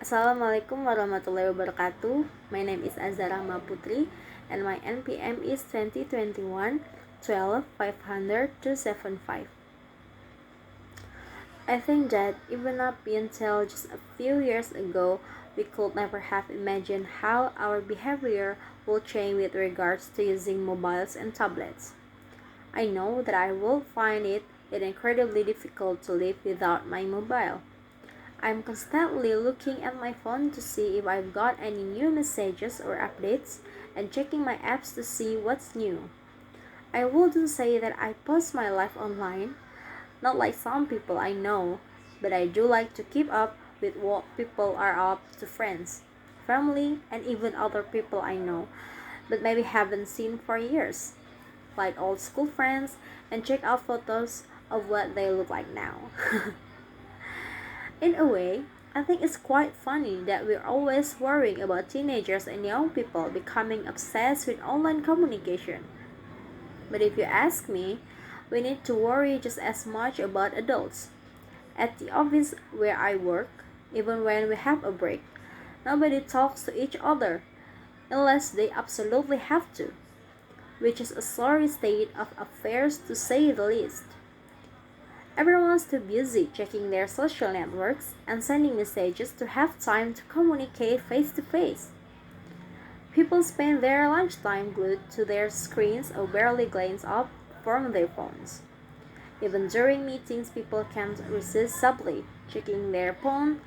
Assalamualaikum warahmatullahi wabarakatuh. My name is Azza Rahma Putri and my NPM is 2021 12 500 275. I think that even up until just a few years ago, we could never have imagined how our behavior will change with regards to using mobiles and tablets. I know that I will find it incredibly difficult to live without my mobile. I'm constantly looking at my phone to see if I've got any new messages or updates and checking my apps to see what's new. I wouldn't say that I post my life online, not like some people I know, but I do like to keep up with what people are up to, friends, family, and even other people I know, but maybe haven't seen for years, like old school friends, and check out photos of what they look like now. In a way, I think it's quite funny that we're always worrying about teenagers and young people becoming obsessed with online communication. But if you ask me, we need to worry just as much about adults. At the office where I work, even when we have a break, nobody talks to each other unless they absolutely have to, which is a sorry state of affairs to say the least. Everyone's too busy checking their social networks and sending messages to have time to communicate face to face. People spend their lunchtime glued to their screens or barely glance up from their phones. Even during meetings, people can't resist subtly checking their phone.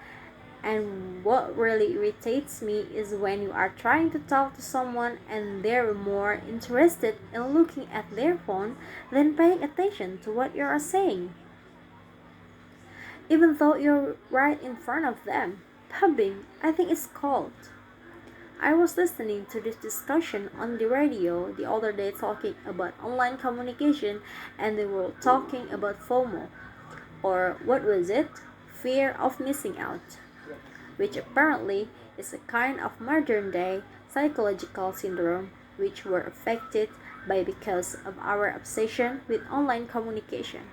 And what really irritates me is when you are trying to talk to someone and they're more interested in looking at their phone than paying attention to what you are saying, even though you're right in front of them. Pubbing, I think it's called. I was listening to this discussion on the radio the other day talking about online communication, and they were talking about FOMO, or what was it? Fear of missing out, which apparently is a kind of modern day psychological syndrome which we're affected by because of our obsession with online communication.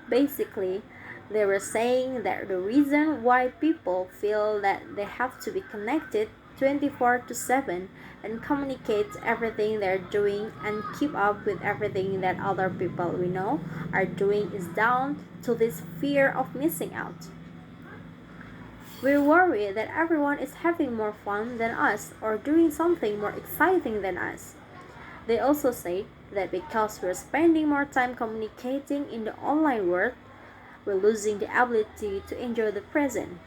Basically, they were saying that the reason why people feel that they have to be connected 24/7 and communicate everything they're doing and keep up with everything that other people we know are doing is down to this fear of missing out. We worry that everyone is having more fun than us or doing something more exciting than us. They also say that because we're spending more time communicating in the online world, we're losing the ability to enjoy the present.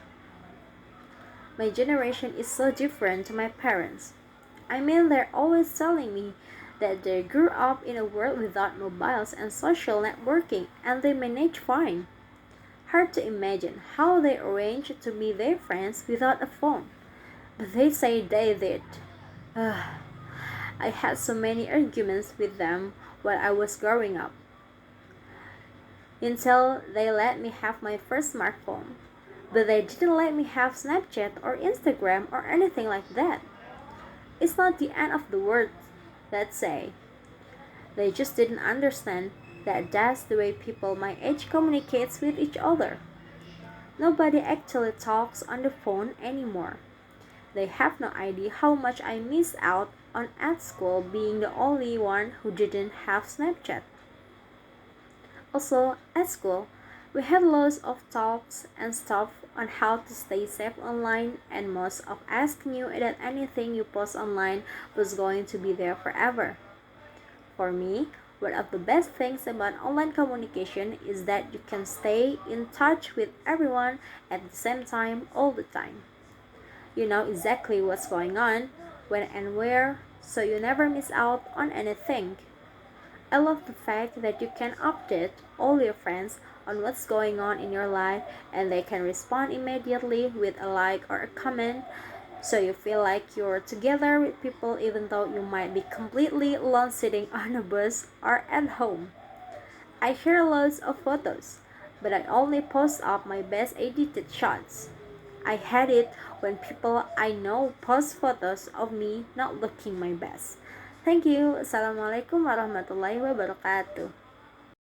My generation is so different to my parents. I mean, they're always telling me that they grew up in a world without mobiles and social networking and they manage fine. Hard to imagine how they arrange to meet their friends without a phone, but they say they did. Ugh. I had so many arguments with them while I was growing up, until they let me have my first smartphone. But they didn't let me have Snapchat or Instagram or anything like that. It's not the end of the world, let's say. They just didn't understand that that's the way people my age communicates with each other. Nobody actually talks on the phone anymore. They have no idea how much I missed out on at school being the only one who didn't have Snapchat. Also, at school, we had lots of talks and stuff on how to stay safe online, and most of us knew that anything you post online was going to be there forever. For me, one of the best things about online communication is that you can stay in touch with everyone at the same time all the time. You know exactly what's going on, when and where, so you never miss out on anything. I love the fact that you can update all your friends on what's going on in your life and they can respond immediately with a like or a comment, so you feel like you're together with people even though you might be completely alone sitting on a bus or at home. I share loads of photos, but I only post up my best edited shots. I hate it when people I know post photos of me not looking my best. Thank you. Assalamualaikum warahmatullahi wabarakatuh.